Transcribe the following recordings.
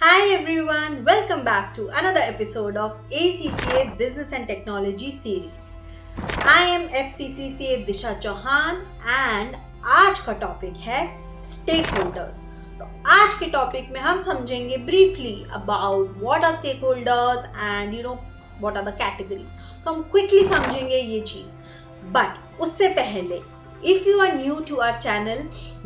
Hi everyone, welcome back to another episode of ACCA Business and Technology series. I am FCCCA Disha Chauhan and आज का topic है stake holders. तो आज के topic में हम समझेंगे briefly about what are stakeholders and what are the categories. तो हम क्विकली समझेंगे ये चीज, बट उससे पहले if you are new to our channel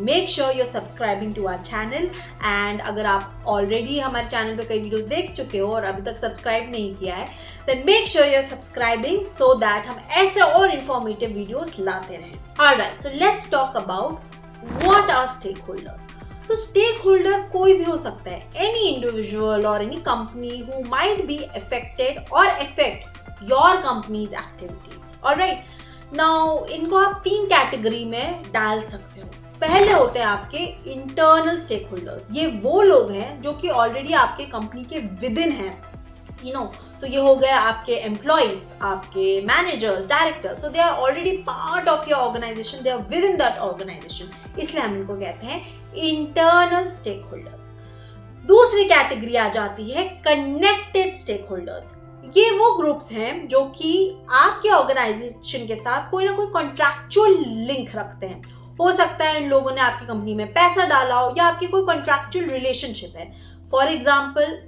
make sure you're subscribing to our channel and अगर आप already हमारे चैनल पे कई वीडियोस देख चुके हो और अभी तक सब्सक्राइब नहीं किया है then make sure you're subscribing so that हम ऐसे और informative वीडियोस लाते रहें। Alright, so let's talk about what are stakeholders। तो स्टेक होल्डर कोई भी हो सकता है, एनी इंडिविजुअल और any company who might be affected और affect your company's activities. Alright, now इनको आप तीन कैटेगरी में डाल सकते हो। पहले होते हैं आपके इंटरनल स्टेक होल्डर्स। ये वो लोग हैं जो कि ऑलरेडी आपके कंपनी के विद इन हैं, सो ये हो गया आपके एम्प्लॉइज, आपके managers, directors, so they are already part of your organisation, they are within that organisation, इसलिए हम इनको कहते हैं इंटरनल स्टेक होल्डर्स। दूसरी कैटेगरी आ जाती है कनेक्टेड स्टेक होल्डर्स। ये वो ग्रुप्स हैं जो कि आपके ऑर्गेनाइजेशन के साथ कोई ना कोई कॉन्ट्रैक्चुअल लिंक रखते हैं। हो सकता है इन लोगों ने आपकी कंपनी में पैसा डाला हो या आपकी कोई कॉन्ट्रैक्चुअल रिलेशनशिप है। For example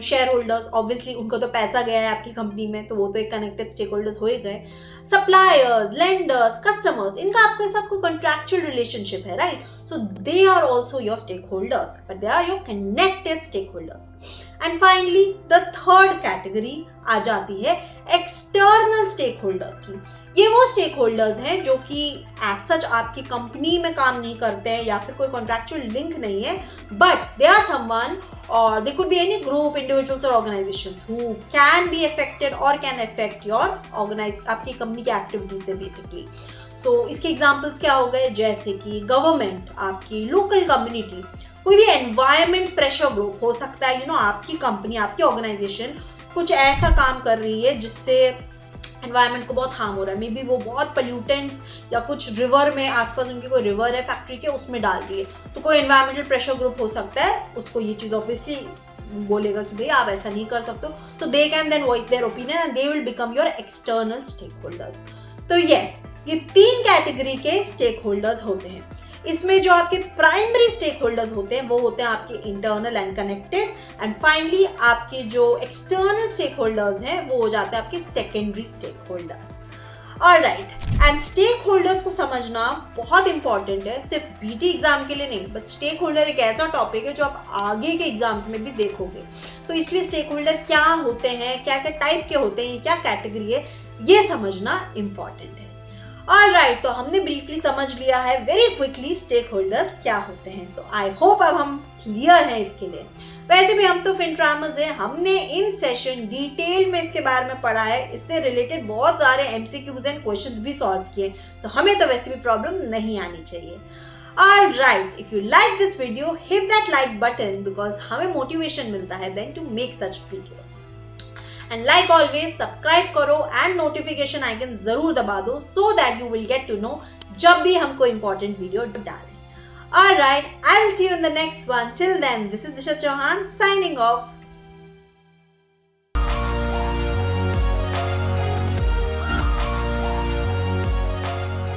share holders, obviously उनको तो पैसा गया है आपकी कंपनी में, तो वो तो एक कनेक्टेड स्टेक होल्डर्स हो ही गए। सप्लायर्स, लेंडर्स, कस्टमर्स, इनका आपके साथ कोई कॉन्ट्रैक्चुअल रिलेशनशिप है, right? So they are also your stakeholders, but they are your connected stakeholders. And finally, the third category आ जाती है external stakeholders की। ये वो stakeholders हैं जो कि as such आपकी कंपनी में काम नहीं करते हैं या फिर कोई contractual link नहीं है, but they are someone or they could be any group, individuals or organizations who can be affected or can affect your आपकी कंपनी की activities से basically। इसके एग्जाम्पल्स क्या हो गए, जैसे कि गवर्नमेंट, आपकी लोकल कम्युनिटी, कोई भी एनवायरमेंट प्रेशर ग्रुप हो सकता है। आपकी कंपनी, आपकी ऑर्गेनाइजेशन कुछ ऐसा काम कर रही है जिससे एनवायरमेंट को बहुत हार्म हो रहा है। मे बी वो बहुत पोल्यूटेंट्स या कुछ रिवर में, आसपास उनकी कोई रिवर है फैक्ट्री के, उसमें डाल रही है, तो कोई एनवायरमेंटल प्रेशर ग्रुप हो सकता है, उसको ये चीज़ ऑब्वियसली बोलेगा कि भाई आप ऐसा नहीं कर सकते हो। So they can then voice their opinion and they will become your external stakeholders. तो यस, ये तीन कैटेगरी के स्टेक होल्डर्स होते हैं। इसमें जो आपके प्राइमरी स्टेक होल्डर्स होते हैं वो होते हैं आपके internal and connected, and finally आपके जो एक्सटर्नल स्टेक होल्डर्स हैं वो हो जाते हैं आपके secondary stakeholders. Alright, and stakeholders को समझना बहुत इंपॉर्टेंट है, सिर्फ बीटी एग्जाम के लिए नहीं, बट स्टेक होल्डर एक ऐसा टॉपिक है जो आप आगे के एग्जाम्स में भी देखोगे। तो इसलिए स्टेक होल्डर क्या होते हैं, क्या क्या टाइप के होते हैं, क्या कैटेगरी है, ये समझना इंपॉर्टेंट है। ऑलराइट, तो हमने ब्रीफली समझ लिया है वेरी क्विकली स्टेक होल्डर्स क्या होते हैं। सो आई होप अब हम क्लियर हैं इसके लिए। वैसे भी हम तो फिनट्रामर्स हैं, हमने इन सेशन डिटेल में इसके बारे में पढ़ा है, इससे रिलेटेड बहुत सारे एमसीक्यूज एंड क्वेश्चंस भी सॉल्व किए, सो हमें तो वैसे भी प्रॉब्लम नहीं आनी चाहिए। Alright, if you like this video hit that like button because हमें मोटिवेशन मिलता है then to make such videos. And like always subscribe करो एंड नोटिफिकेशन आइकन जरूर दबा दो so that you will get to know जब भी हम कोई इंपॉर्टेंट वीडियो डालें। Alright, I will see you in the next one. Till then, this is Disha Chauhan signing of.